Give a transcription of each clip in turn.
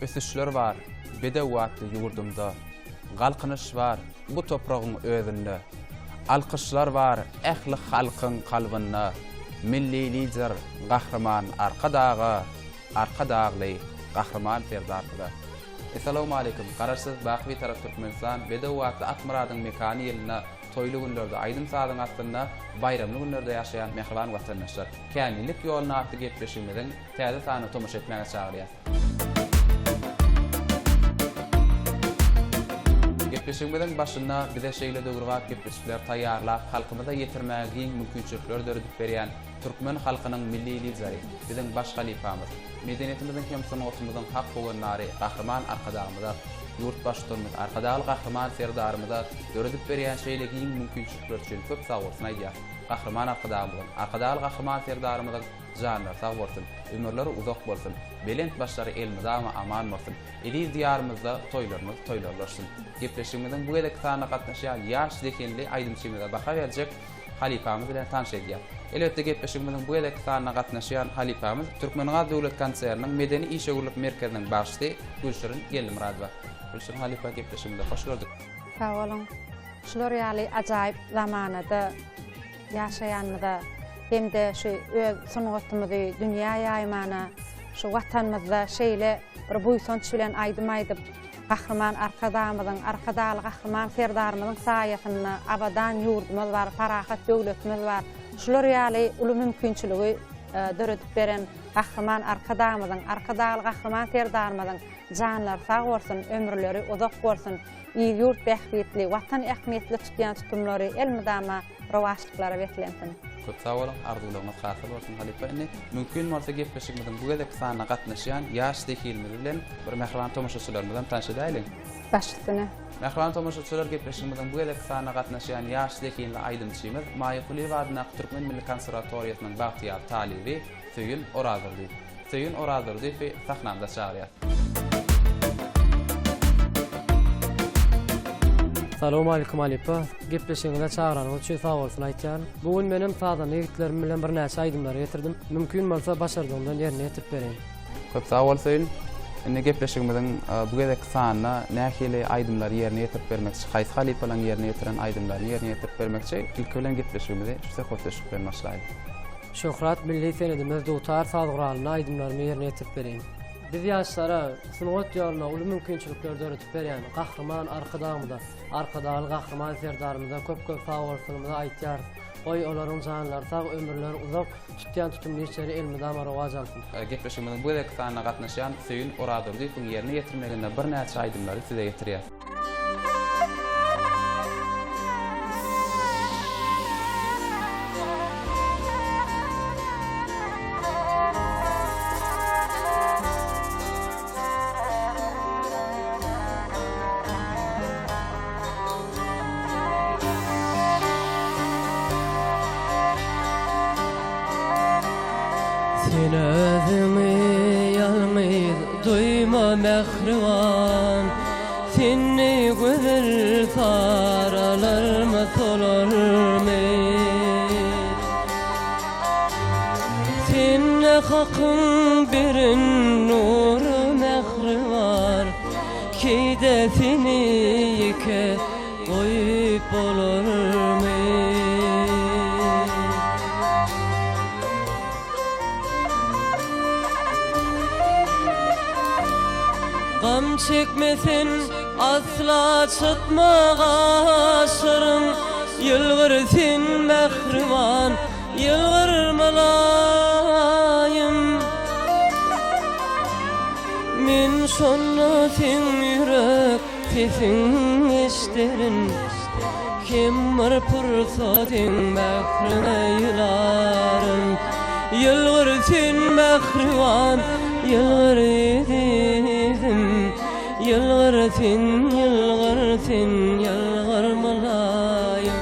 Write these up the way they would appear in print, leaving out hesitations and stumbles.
Esişler var, bedewatly yurdumda. Galqynyş var, bu toprağın özünde. Alqışlar var, ähli halkyň kalbynda. Milli lider, gahrman arka dağly, gahrman ferdarda. Assalamu alaykum. Garaşsyz Baqvi taraf Türkmenistan bedewatly Atmuradyň mekany ýylyna toýly günlerde, aýdym sadyň astynda bayramly günlerde ýaşaýan mehriban watandaşlar. Känlilik ýoluny atly gepleşigimiň täze sany tomaşa etmäge çagyrýar. Gepleşigimiň başynda bize şeýle döwürgat gepleşikler taýýarlap halkymyza ýetirmäge mümkinçilikler döredip berýän Türkmen halkynyň milli lideri, biziň baş halifamyz, medeniýetimiziň hem sunatymyzyň hak bolanlary, gahrman arkadağymyza, ýurtbaşlarymyz, arkadagy gahrman serdarymyza döredip berýän şeýle mümkinçilikler üçin köp sag bolsun aýdýar. Gahrman arkadagy gahrman serdarymyzyň janyna sag bolsun, ömürleri uzak bolsun, belent başlary elimize aman bolsun. Eliz diyarymyzda toýlarlaşsyn. Gepleşigimiň bu gelek sana gatnaşýan ýaş dekenli aýdymçymyza baha berjek halifamyz bilen tanış edýär. Elbetde gepleşigimiň bu gelek sana gatnaşýan halifamyz Türkmenistан döwlet konserniň medeni işgörlük merkeziniň başçysy Gülşirin Gellimradova. Gülşirin halifa gepleşigimde hoş gördük. Sag bolun. Şular ýaly ajaýyp zamanada ýaşaýanmyda hem-de şu öz sungatymyzy dünýä ýaýmana, şu watanymyzda şeýle bir buýsanç bilen aýdyp gahrman arkadağymyzyň, arkadaly gahrman serdarymyzyň saýatyny abadan ýurdumyz bar, parahat döwletimiz bar. Şular ýaly uly mümkinçiligi döredip beren gahrman arkadağymyzyň, arkadaly gahrman serdarymyzyň janlary sag bolsun, ömürleri uzak bolsun, ýurt bähbetli, watan ähmiýetli tutýan tutumlary elmydama rowaşlyklara beklensin. Köp sag bolun, arzuwlaryňyz hasyl bolsun halifa. Mümkin bolsa gepleşigimiň bu gelek sana gatnaşýan ýaş dekilmeli bilen bir mehriban tomaşaçylarymyzdan tanışaýlyk. Başlysyny. Mehriban tomaşaçylar gepleşigimiň bu gelek sana gatnaşýan ýaş dekilmeli aýdymçymyz Maýykuly Wadyna Türkmen Milli Konserwatoriýasynyň bagtyýar talibi Söýün Orazyrdy. Söýün Orazyrdy we sahnamda çagyrýar. Assalamu alaykum halifa. Gepleşigine çağıranıňyz üçin sag bolsun aýtýan. Bugün menem taýdan ýigitlerim bilen bir näçe aýdymlar getirdim. Mümkin bolsa başardymdan ýerine ýetirip bereň. Köp sag bolsun. Indi gepleşigimiň bu gelek sanyna nähili aýdymlary ýerine ýetirip bermekçi, haýsy halifalaryň ýerine ýetiren aýdymlary ýerine ýetirip bermekçi ilk bilen gepleşigimizi şu hoşlaşyp bilen başlaýdy. Şöhrat milli senedimiz dutar sadygralyny aýdymlaryny ýerine ýetirip bereň. Biz ýaşlara sungat ýoluna uly mümkinçilikler döredip berýän gahrman arkadağymyza, arkadaly gahrman serdarymyza köp sag bolsunymyza aýtýar. Oy olaryň janlary sag, ömürleri uzak tutýan tutumly işleri elmydama rowaj alsyn. Gepleşigimiň bu gelek sana gatnaşýan Söýün Orazyrdy ýerine ýetirmeginde bir näçe aýdymlary size ýetirýär. Sen özüňi ýalňyz duýma mehriban, seni güzel saralarma tolarmy. Senne hakyň birin nur mehriban, kide seni ýeke goýup bolarmy. Gam çekmesin asla çıtmagasırın, yılgırsın mehriban, yılgırmalayım. Min şonu sen yürek sesin işlerin, kim pırsatin mehrine yıların. Yılgırsın mehriban, yılgırsın, yılgırmalayım.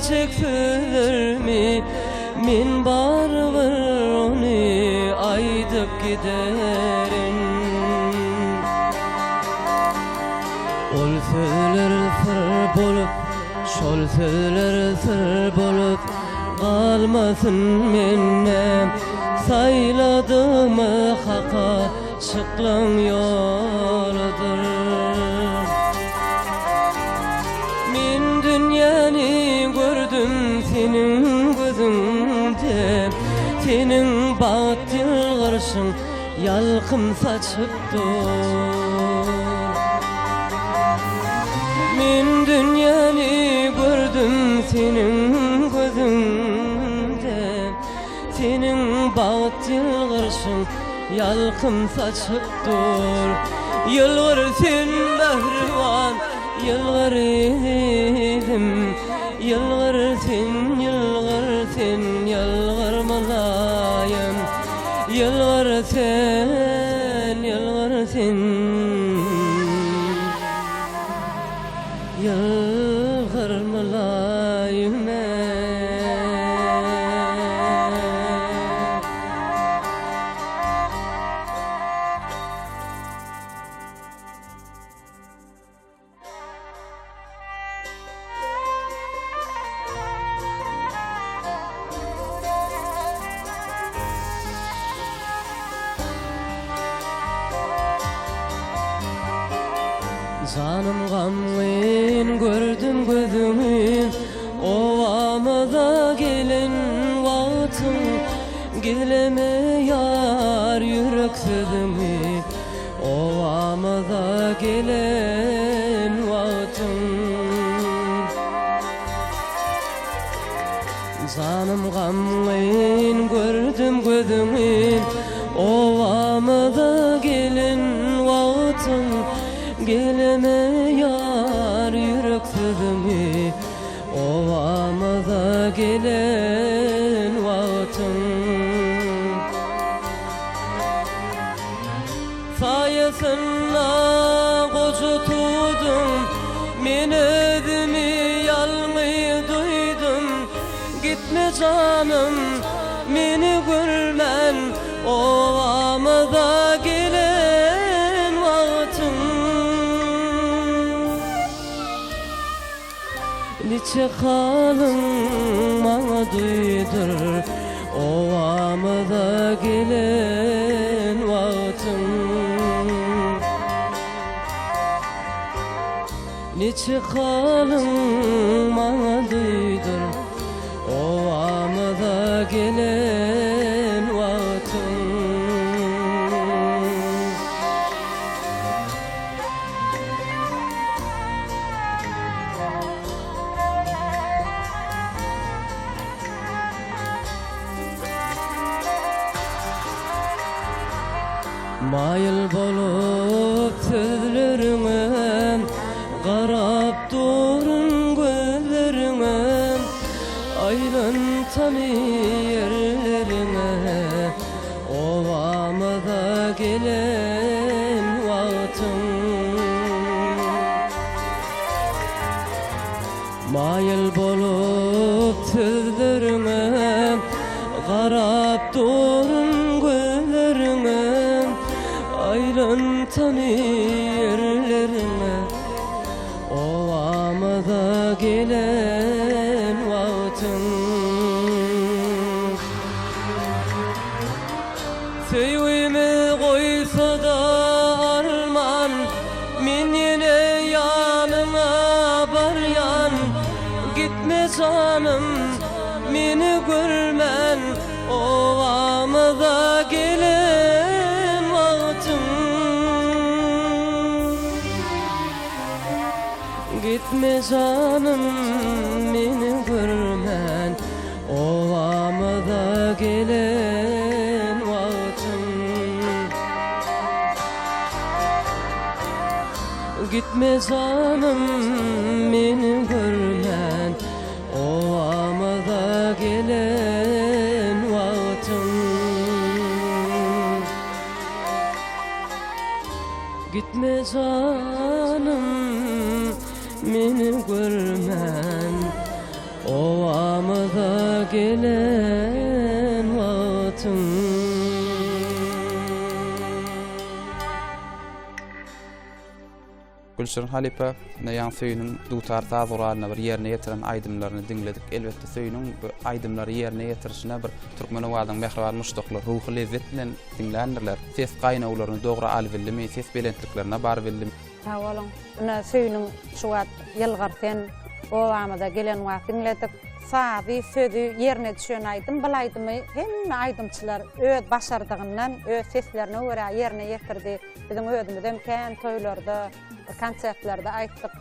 çektilermi min barbar onu aydıp giderim. Ol sözler sır bolup, şol sözler sır bolup kalmasın menne. Sayladımı haka şıklan yoludur. Min dünyani gördüm senin gözünde, senin bağıt yılgırsın yalkım saçıptur. Min dünyani gördüm senin gözünde, senin bağıt yılgırsın yalkım saçıptur. Yılgırsın behrivan, yılgırsın, yılgırsın, yılgırsın, yılgırmalayım. Yılgırsın, yılgırsın, yılgırmalayım. Canım gamlıyın gördüm gözümü, ovamıza gelin vaktin. Geleme yar yürek sözümü, ovamıza gelin vaktin. Canım gamlıyın gördüm gözümü, ovamıza gelin vaktin. Geleme yar yürek sözümü, ovamıza gelen vaktin. Sayesinde koca tuydum, men özümü yalnız duydum. Gitme canım, meni görmen, ovamıza gelen vaktin. Niçe halın bana duydur, ovamıza gelen vaktin. Niçe halın bana duydur, ovamıza gelen vaktin. Mayıl bolup sözlerime, qarab durun gözlerime. Aylan tanı yerlerine, ovamıza gelen vaktin. Mayıl bolup sözlerime, qarab durun gözlerime. Aylan tanı yerlerine, ovamıza gelen vaktin. Sevgimi koysa da arman, men yine yanına baryan. Gitme canım, meni görmen, ovamıza gelen vaktin. Gitme canım, meni görmen, ovamıza gelen vaktin. Gitme canım, meni görmen, ovamıza gelen vaktin. Gitme canım, meni görmen, Ovamıza gelen vatın. Gülşen Halipa Nayan Söyünün dutar tazuralına bir yerine yetiren aydımlarını dinledik. Elbette Söyünün bu aydımları yerine yetirişine bir Türkmen owadyň mehriban muşdaklar ruhy lezzet bilen dinlenirler. Ses gaýnawlaryny dogry albilimi, ses belentliklerine bar bildim. Tawalın, ona Söyünün şu wat yılgarten ovamada gelen wagt dinledik. Saady sözü yerine düşen aydym, bulaydymı hemme aydymçylar öz başardygyndan öz seslerini öwre yerine yetirdi. Bizim özümizden kän toýlarda, konsertlerde aýtdyk.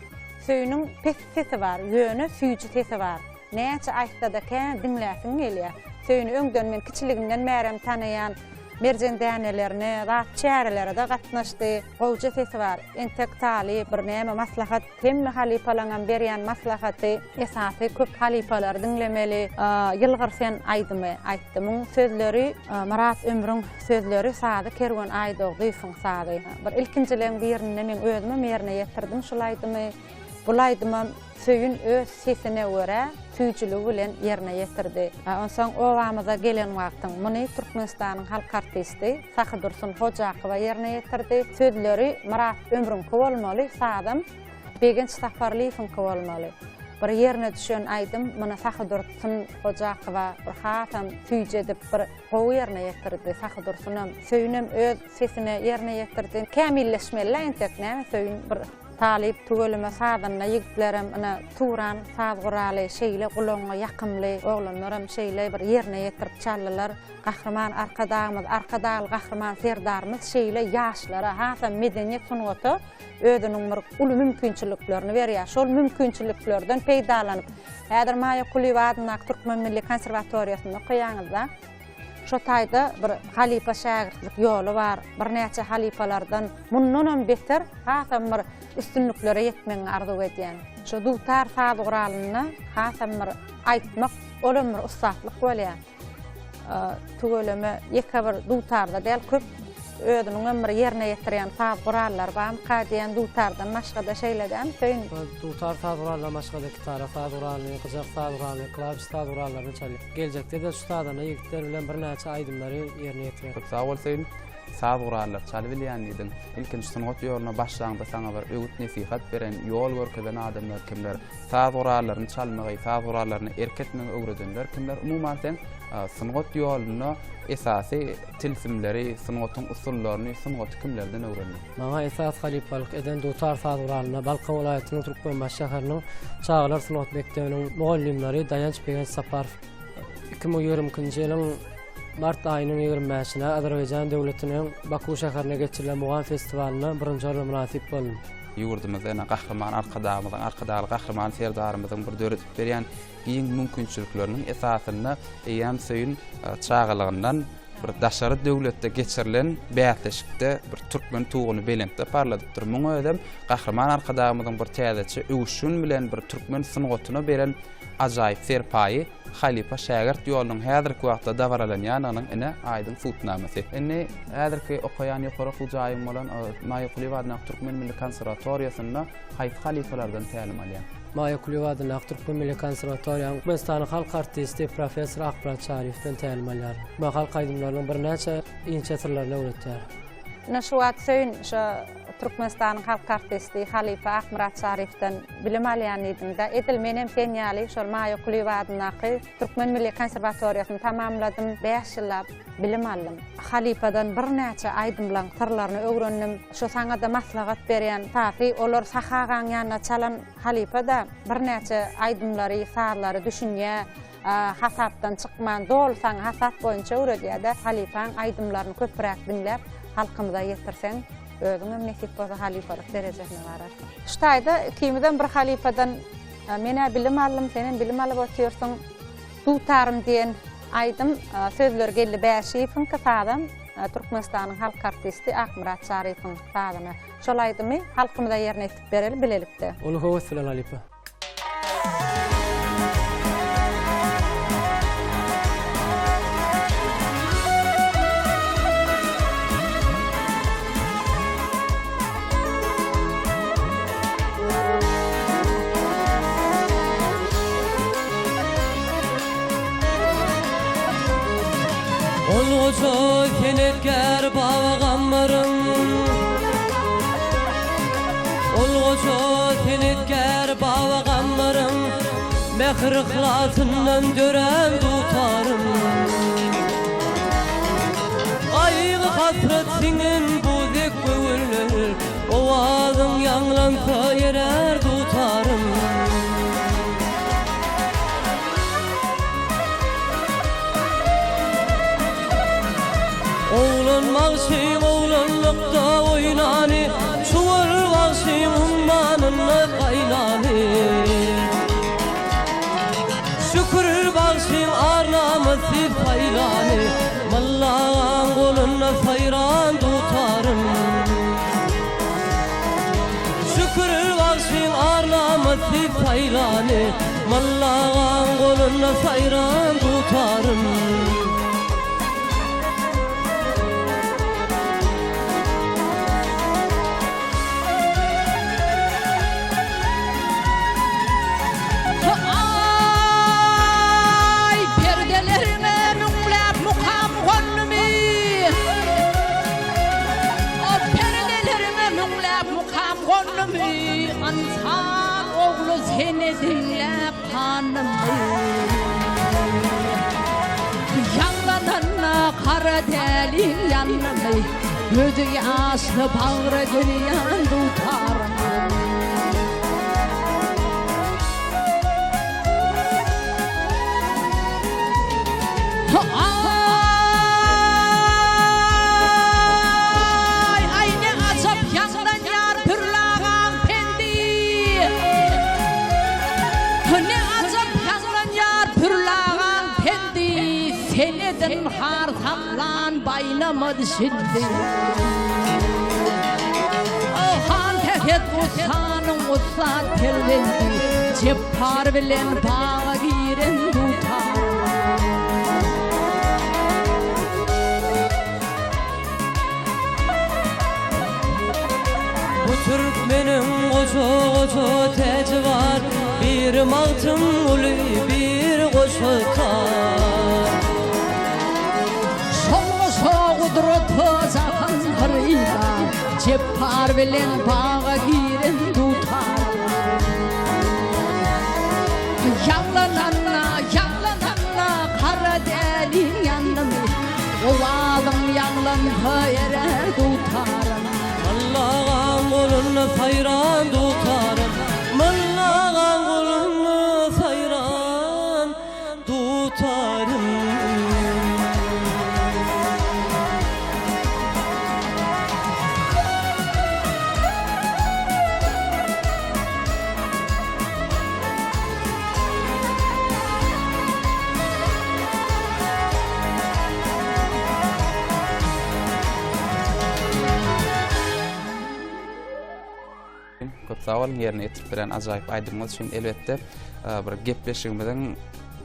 Söyünün pes sesi var, ýöne süýji sesi var. Näçe aýtda da kän dinläsiň gelýär. Söyüni öňden men kiçiligimden märem tanayan merjen dänelerini, zat çäreleri de gatnaşdy. Gowja sesi var. Entektali bir näme maslahat hemme halipalaňam berýän maslahaty esasy köp halipalar dinlemeli. Ýylgyr sen aýdymy aýtdymyň sözleri Marat Ömrüň sözleri sady Kerwan aýdyg duýsun sady. Bir ilkinjileň birini men özüme ýerine ýetirdim şulaydymy. Bulaydymam Söyün öz sesine göre süýjüligi bilen yerine ýetirdi. Onsoň owamyza gelen wagtyň muny Türkmenistanyň halk artisti Sahy Dursun Hojakowa yerine ýetirdi. Sözleri Marat Ömrüň bolmaly, sadym Begenç Safarlyň bolmaly. Bir yerine düşen aýdym, mana Sahy Dursun Hojakowa bir hatam süýje edip bir gowy yerine ýetirdi. Sahy Dursunam Söyünem öz sesine yerine ýetirdi. Kämilleşmeli entek näme Söyün bir talip tugölüme sadanna ýigitlerim ana Turan sazguraly şeýle gulaňa ýakymly oglanlarym şeýle bir yerine ýetirip çaldylar. Gahrman arkadaly gahrman serdarymyz şeýle ýaşlara hasam medeniýet sunugaty özüniň bir uly mümkinçiliklerini berýär. Şol mümkinçiliklerden peýdalanyp häzir Maýa Kuliýew adına Türkmen Milli Konserwatoriýasyny okuýaňyzda şu taýda bir halipa şägirdlik ýoly bar. Bir näçe halipalardan mundan beter hasam bir üstünlüklere yetmeň arzu edýän. Şu dutar sadguralyny hasam bir aýtmak olam bir ustatlyk bolýar. Tugöleme ýeke bir dutarda däl köp özüniň ömri yerine ýetirýän sadgurallar bar. Kadýan dutardan başga-da şeýlerden söýün. Dutar sadgurallar başga-da gitara sadguralary, gyjak sadguralary, klawiş sadguralaryny çalýar. Geljekde de şu sadana ýigitler bilen bir näçe aýdymlary yerine ýetirýär. Çok sağ ol Söyün. Sadgurallar çaly bilýändiň. Ilkinji sunugat ýoluna başlanýanda saňa bir öwüt nesihat beren, ýol görkezen adamlar kimler? Sadguralaryny çalmagy, sadguralaryny erketmegi öwredenler kimler? Umuman sunugat ýoluna esasy tilsimleri, sunugatyň usullaryny, sunugaty kimlerden öwrenýär? Maňa esas halipalyk eden dutar sadguralyna Balkan welaýatynyň Türkmenbaş şäheriniň Çağlar Sunugat Mekdebiniň mugallimleri Dayanç Begenç Saparov 2020-nji ýylyň Mart aýynyň 25-sine Azerbaýjan döwletiniň Baku şäherine geçirilen Mugan festiwalyna birinji ýyl munasip boldum. Ýurdumyzda ene gahrman arkadaly gahrman serdarymyzyň bir döretip berýän giň mümkinçilikleriniň esasyny eýem Söyün çağalygyndan bir daşary döwletde geçirilen bäýatleşikde bir türkmen tuğuny belentde parladypdyr. Muňa ödem gahrman arkadamyzyň bir täzeçi öwüşün bilen bir türkmen sunugatyna beren ajaýyp serpaýy halipa şägirt ýolunyň häzirki wagtda dawralanýanynyň ene aýdym futnamysy. Ene häzirki okuyan ýokary hujaýym bolan Maýa Kuliýew adına Türkmen Milli Konserwatoriýasyna haýsy halipalardan tälim alýar. Maýa Kuliýew adına Türkmen Milli Konserwatoriýasyň Türkmenistanyň halk artisti professor Akbarat Şarifden tälim alýar. Bu halk aýdymlarynyň bir näçe inçetirlerini öwretýär. Şu wagt Söyün Türkmenistanyň halk artisti Halipa Akbarat Şarifden bilim alýan edimde. Edilmenem senýaly şol Maýa Kuliýew adynaky Türkmen Milli Konserwatoriýasyny tamamladym. 5 ýyllap bilim aldım. Halipadan bir näçe aýdymlaryň tyrlaryny öwrendim. Şu saňa da maslahat berýän taýy olar sahagan ýanyna çalan Halipada bir näçe aýdymlary, saýlary düşünýä hasapdan çykman dolsaň hasap boýunça öwredýär-de Halipaň aýdymlaryny köpräk dinläp halkymyza ýetirseň özüň memleket boza halipalyk derejesine barar. Şu taýda kimden bir halipadan mene bilim aldım, senen bilim alyp otyrsyň, dutarym diýen aýdym, sözler geldi bäşiýiň kasadam, Türkmenistanyň halk artisti Akbarat Şarifiň sadyny. Şol aýdymy halkymyza ýerine etip bereli bilelikde. Ulu höwes bilen Halipa. goço senetker bağammarım Ol goço senetker bağammarım Mehir ıhlasından dören tutarım Ayğı hasret sinin bu zek göğüller Ovazın yanlansa yerer tutarım Oğlan mağşin oğlanlıkta oynani Çuvar mağşin ummanını kaynani Şükür bağşin arnamı siz faylani Mallağın koluna sayran tutarım Şükür bağşin arnamı siz faylani Mallağın koluna sayran tutarım Ansan oğlu seni dinlep hanımı Yanlanana kara delin yanımı Gözü yaşlı bağrı dünyan tutarım Senedin har samlan baynamadı şimdi Han teket usanın usat telvendi Ceppar bilen bağa giren tutar Bu Türkmenin koço koço teci var Bir mağtın ulu bir koço tar Kudrotı zaten kırıyla Ceppar bilen bağa giren tutar Yanlanana kara delin yanımı Ovazım yanlansa yerer tutarım Mallağın koluna sayran tutarım Mallağın koluna sayran tutarım Sağ olun, yerine getirip bilen acayip aydınmaz için elbette bir gepleşigimizin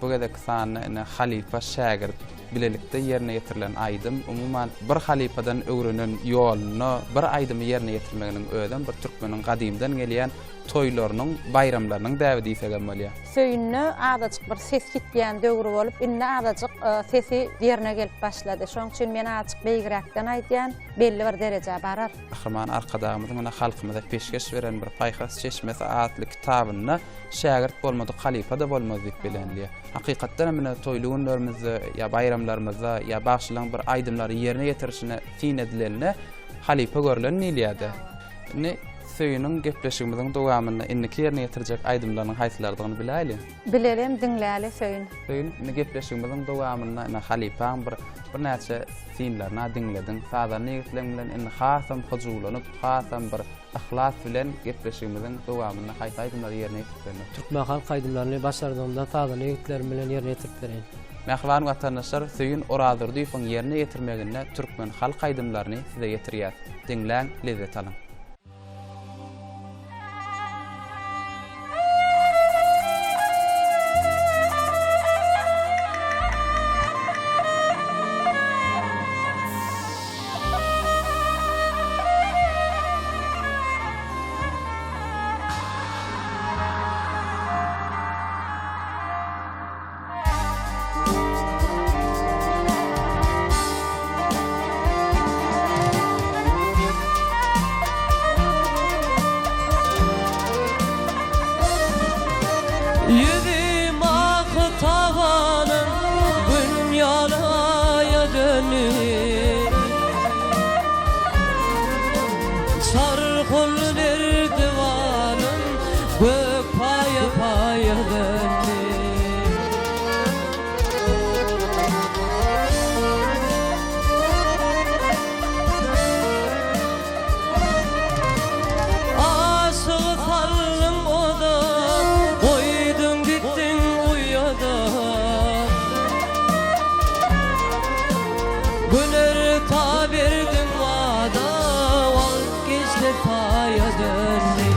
bu kadar kısanı halifa şagird bilelikte yerine getirilen aydım umuman bir halifadan öwrenen yolunu bir aydymy yerine getirmeginiň öýden bir türkmeniň gadymdan gelýän toýlarynyň bayramlarynyň däwidi isegemmeli. Söýünni adaçyk bir ses gitýän döwri bolup, indi adaçyk sesi yerine gelip başlady. Şoň üçin men açyk beýgiräkden aýdýan belli bir derejä barar. Ahyrman arkadagymyzyň mena halkymyza peşkeş beren bir Paýhas Çeşmesi adly kitabyny şagird bolmady, halifa da bolmady diýip bilenli. Hakykatdan mena toýlugunlarymyzy ya bayramlarymyza ya başlanan bir aýdymlary yerine getirişine tin edilenine halifa görülen nilýärdi. Ne söýüniň gepleşigimiziň dowamynda indiki yerine getirjek aýdymlaryň haýsylardygyny biläli. Bilelim, dinläli söýün. Söýün, ne gepleşigimiziň dowamynda halifaň bir näçe tinlerni dinledin. Sada negitlen bilen in hasam huzulanyp, hasam bir ahlas bilen gepleşigimiziň dowamynda haýsy aýdymlary yerine getirýär. Türkmen halk aýdymlaryny başardygymda sada negitler bilen yerine getiripdirýär. Mähwan watandaşlar söýün oradyrdy ýypyň yerine getirmeginde türkmen halk aýdymlaryny size getirýär. Dinläň, lezzet alın. kullir divanım gök paya paya döndü. Aşığı sarılın oda koydun gittin uyada. Günür ta verdin vada vazgeçti paya döndü.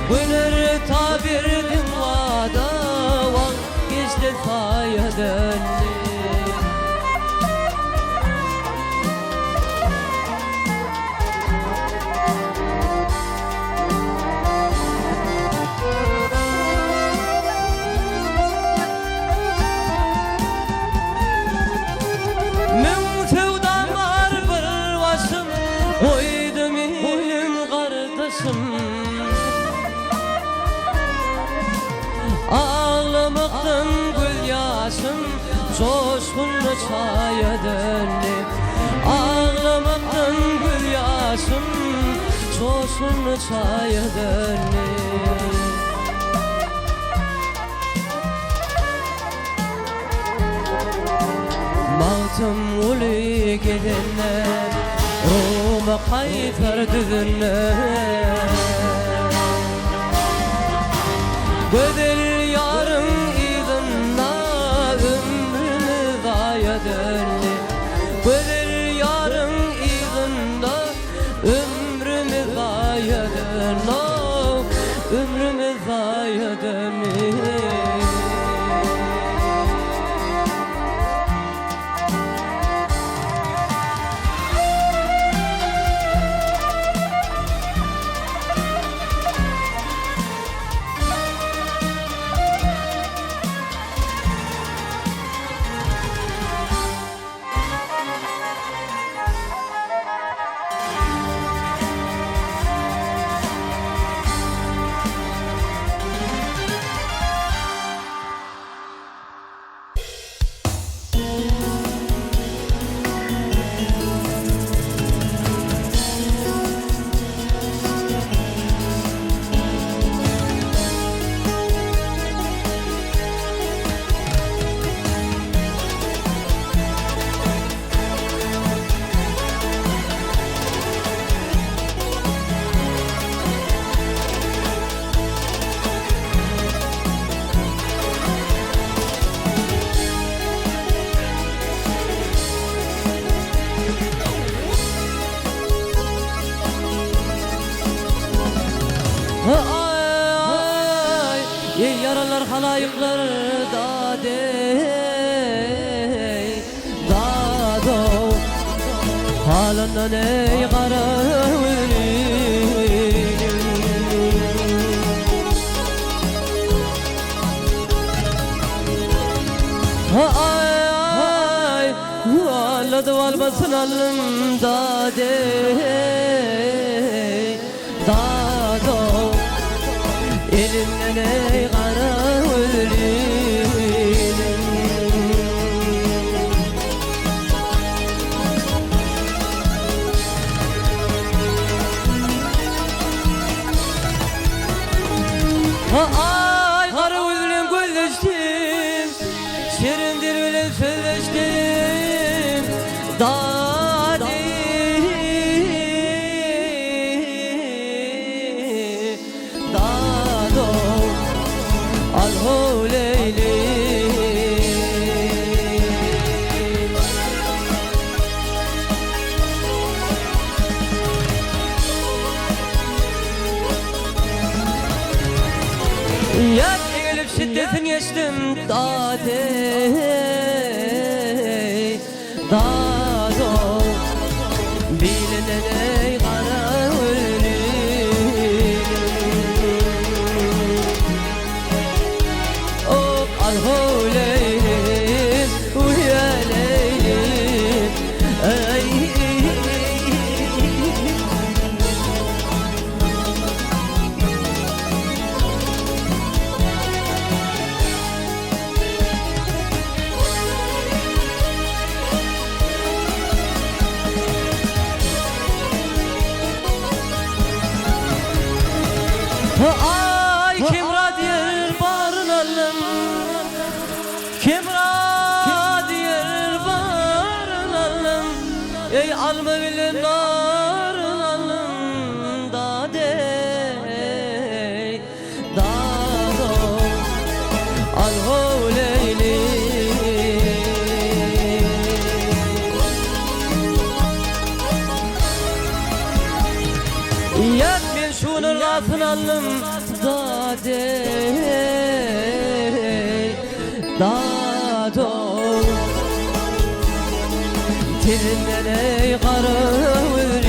Günür ta verdin vada vazgeçti paya döndü. Men sevdam var bir başım oydu benim kardeşim. Ağlamaktan gül yaşım coşkunlu çaya döndü. Ağlamaktan gül yaşım coşkunlu çaya döndü. Mağtum ulu gidenler Roma kaytar düzünler. Gödel yarın idinna ömrümü zaya döndü. Gödel yarın idinna ömrümü zaya döndü. Ömrümü zaya döndü. Ay, yaralar halayıklar dade dado halana ne karavli. Ay valadı valbasın alım dade dado elimden ey kara ölüm. Ay kara ölüm gözleştim, şirindir öyle sözleştim. Dadi dado al leyli. Yak eğilip şiddetini geçtim dade dado bilinen ey kara ölüm. Oh al leylim uya leylim ay. Ay kimra diyer barınalım, kimra diyer barınalım, ey alma bilen barınalım da dey, da do, al huleyli. Yak ben şunun rafınalım da dey, da do, telinden ey qarıvırım.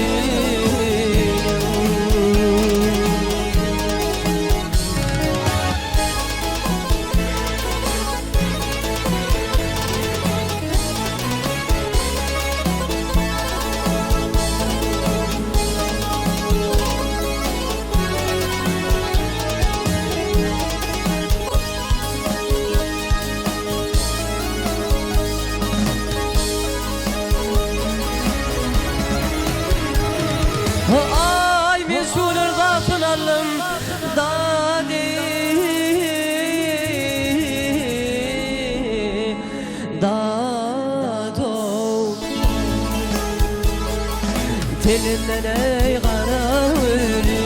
Ay men şunun rafınalım da dey, da do, telinden ey qarıvırım.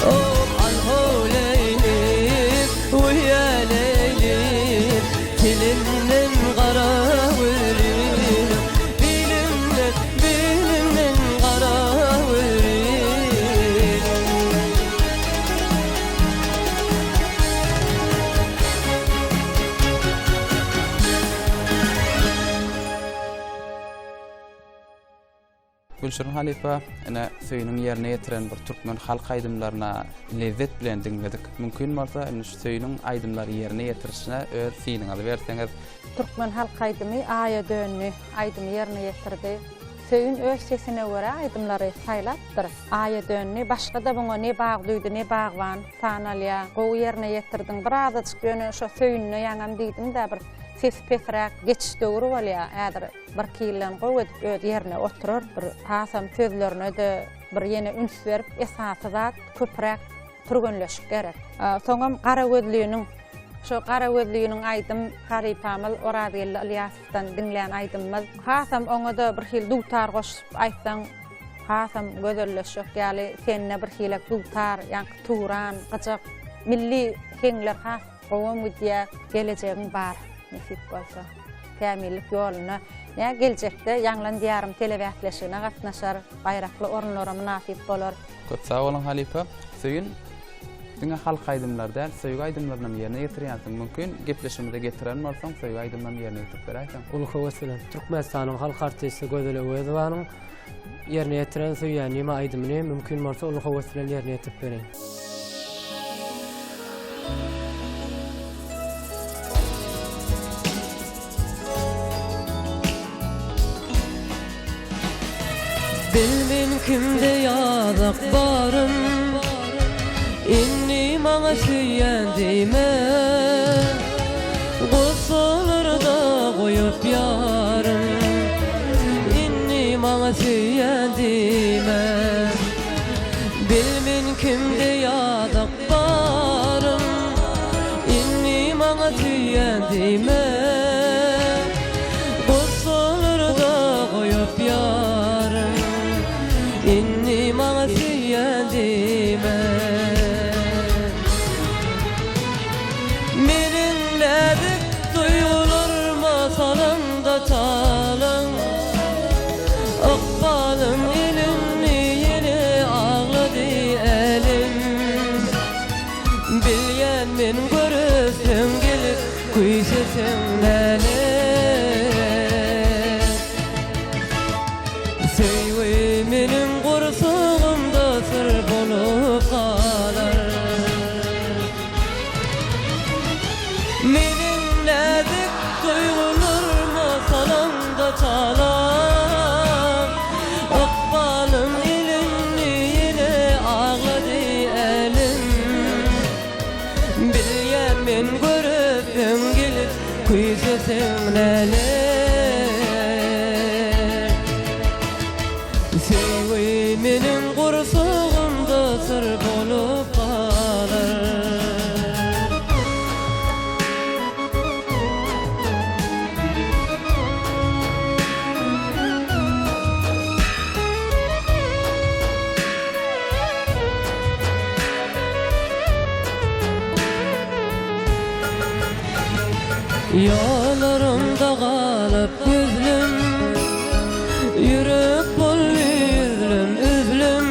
Oh al huleylim, uya leylim, telinden qarıvırım. Bilimden Gülşen Halipa ana söýünüň ýerine ýetiren bir türkmen halk aýdymlaryna lezzet bilen diňledik. Mümkin bolsa ana şu söýünüň aýdymlary ýerine ýetirişine öz fiýliňizi berseňiz. Türkmen halk aýdymy aýa dönni aýdymy ýerine ýetirdi. Söýün öz sesine görä aýdymlary saýlapdyr. Aýa dönni başga da buňa ne bagy duýdy, ne bagwan, sanalya, gowy ýerine ýetirdiň. Bir azajyk ýöne şu söýünne ýaňam diýdim da bir ses petrak geçiş döwri bolýa. Ädir bir kilen gowy edip öz ýerine oturur, bir hasam sözlerine de bir ýene üns berip esasy zat köpräk turgunlaşyp gerek. Soňam gara gözlüğiniň şu gara gözlüğiniň aýdym Haripamyl Oradylly Ilyasowdan dinleýän aýdymyz. Hasam oňa da bir hil dutar goşup aýtsaň hasam gözelleşik ýaly senne bir hilek dutar, ýa-ni turan, gyjak milli heňler has gowy müddiýe gelecegiň bar. Nesip bolsa tämirlik ýoluna näme geljekde ýanglan diýarym telewätleşigine gatnaşar, baýrakly orunlara munasip bolar. Köp sag bolun Halipa. Söýün diňe halk aýdymlardan söýgü aýdymlaryny ýerine ýetirýänsiň. Mümkin gepleşmede getiren bolsaň söýgü aýdymlaryny ýerine ýetirip berýärsiň. Uluk howaslan Türkmenistanyň halk artisti Gödele Öwedowanyň ýerine ýetiren söýýän näme aýdymyny mümkin bolsa uluk howaslan ýerine ýetirip berýär. Bilmin kimde ýadak barym, inni maňa süýýän diýme, gosalarda goýup ýarym, inni maňa süýýän diýme. Bilmin kimde ýadak barym, inni maňa süýýän diýme, gosalarda goýup ýarym, inni maňa süýýän diýme. Meniň nädik duýgular masalymda çalan, ykbalym elimni ýene ağlady elim. Bilýän men görürsem gelip kuýsesem näle. Söýgü meniň gursagymda sır bolup galar. Meniň nädik duýgular masalymda çalan, ykbalym elimni ýene ağlady elim. Bilýän men görüpem gelip kuýsesem näle. Sewi menin gursağımda sır bolup kalar. Yollarımda kalıp üzlüm, yürüp üzlüm, üzlüm.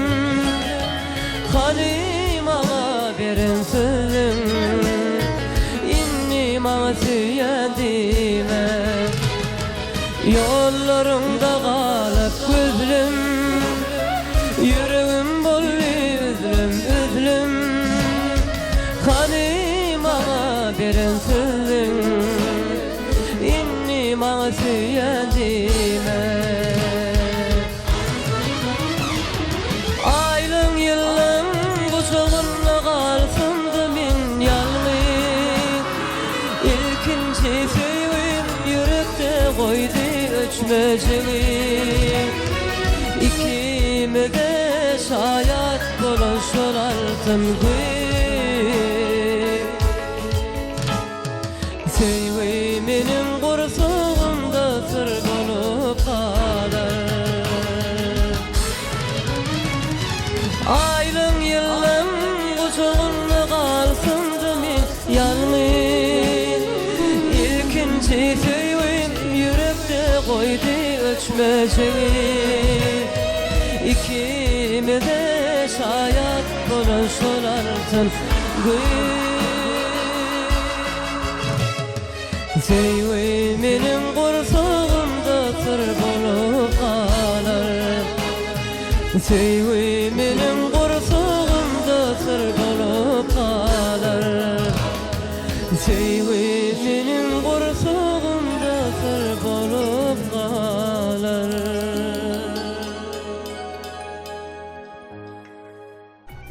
Halim ağa verin sözüm, innim ağa süyendime. Yollarımda kalıp üzlüm, yürüp üzlüm, üzlüm. Halim ağa verin sözüm, mağa süyendime. Aylın yılın kucağında kalsındı min yalnız. İlkinci sevim yürekte koydu öçmeceği. İkime de şayet buluşuraltın sevimenin kursağımda sır bolup kalar. Aylın yılın kucağında kalsındı min yalnız. İlkinci sevim yürekte koydu ölçmeceği. İkime de şayet buluşuraltın sevimenin kursağımda sır bolup kalar. Sevimenin kursağımda sır bolup kalar. Sevimenin kursağımda sır bolup kalar.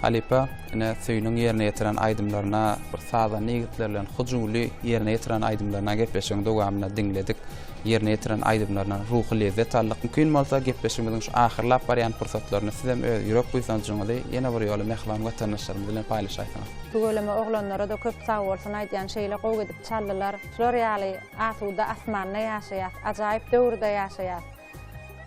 Halipa ine söýünüň ýerine ýetiren aýdymlaryna bir saza nigitlerlen hujuli ýerine ýetiren aýdymlaryna gepleşiň dowamyna diňledik. Ýerine ýetiren aýdymlaryna ruhy lezzet aldyk. Mümkin bolsa gepleşigimiziň şu ahyrlap barýan pursatlaryny sizem öz ýürek buýsanjyňyzy ýene bir ýoly mehman watandaşlarymyz bilen paýlaşaýsyňyz. Bu golema oglanlara da köp sag bolsun aýdýan şeýle gowy edip çaldylar. Şolar ýaly asuda asmanda ýaşaýar, ajaýyp döwürde ýaşaýar.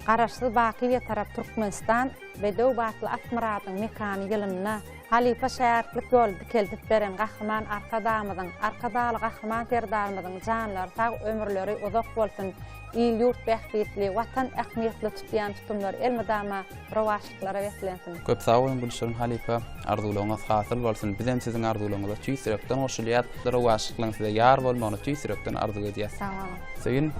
Garaşsyz Bakiýe tarap Türkmenistan bedew batly atmaratyň mekany ýylyna Halipa şäherlik ýol keltip beren gahryman arkadamyzyň, arkadaly gahryman terdarmyzyň janlary sag ömürleri uzak bolsun. Il ýurt bähbetli, watan ähmiýetli tutýan tutumlar elmedama rowaşlyklara wetlensin. Köp sag bolun bulşaryň Halipa, arzuwlaryňyz hasyl bolsun. Bizem siziň arzuwlaryňyza tüýsürekden hoşulýat, rowaşlyklaryň size ýar bolmagyny tüýsürekden arzu edýär. Sag bolun. Söýün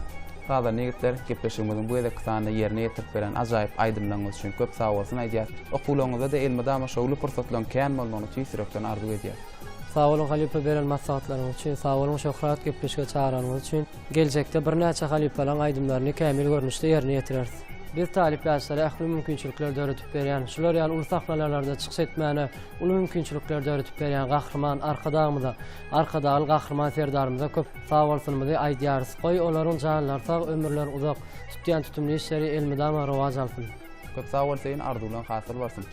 Sada nigitler gepleşigimiziň bu edek kysany ýerine ýetirip beren ajaýyp aýdymlaryňyz üçin köp sag bolsun aýdýar. Okuwlaryňyzda da elmedama şowly pursatlaryň kän bolmagyny tüýsürekden arzu edýär. Sag bolun Halipa beren maslahatlaryňyz üçin, sag bolun şöhrat gepleşige çağıranyňyz üçin. Geljekde bir näçe Halipalaryň aýdymlaryny kämil görnüşde ýerine ýetireriz. Biz talip ýaşlara ähli mümkinçilikler döretip berýän, şular ýaly ulu sahlalarlarda çykyş etmäne, ulu mümkinçilikler döretip berýän gahryman arkadamyda, arkadaly gahryman serdarymyza köp sag bolsunmyzy aýdýarys. Goý olaryň janlary sag, ömürleri uzak, tutýan tutumly işleri elmedama rowaj alsyn. Köp sag bolsun, arzuwlaryň hasyl bolsun.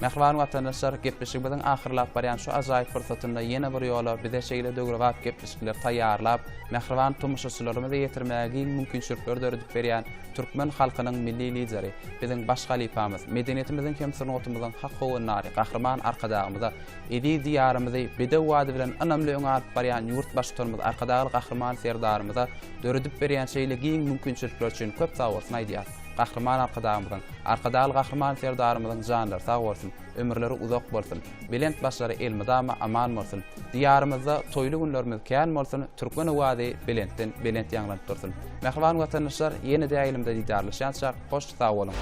Mehman watandaşlar gepleşigimiziň ahyrlap barýan şu ajaýyp fırsatynda ýene bir ýola bize şeýle döwrewap gepleşikler taýýarlap, mehman tomuşaçylarymyza ýetirmäge mümkinçilikler döredip berýän türkmen halkynyň milli lideri, biziň baş halipamyz, medeniýetimiziň hem sürnotymyzyň hak howunary, gahryman arkadagymyza, edi diýarymyzy bedew wady bilen anamly öňe alyp barýan ýurt başçylygymyz, arkadagy gahryman serdarymyza döredip berýän şeýle giň mümkinçilikler üçin köp sag bolsun aýdýar. Gahryman arkadagymyzyň, arkadaly gahryman serdarymyzyň janlary sag bolsun, ömürleri uzak bolsun. Bilent başlary elmedama aman bolsun. Diýarymyzda toýly günlerimiz kän bolsun, türkmen wady bilent ýaňlanyp dursun. Mehman watandaşlar, ýene-de ýylimde diýdarlaşýança hoş sag bolun.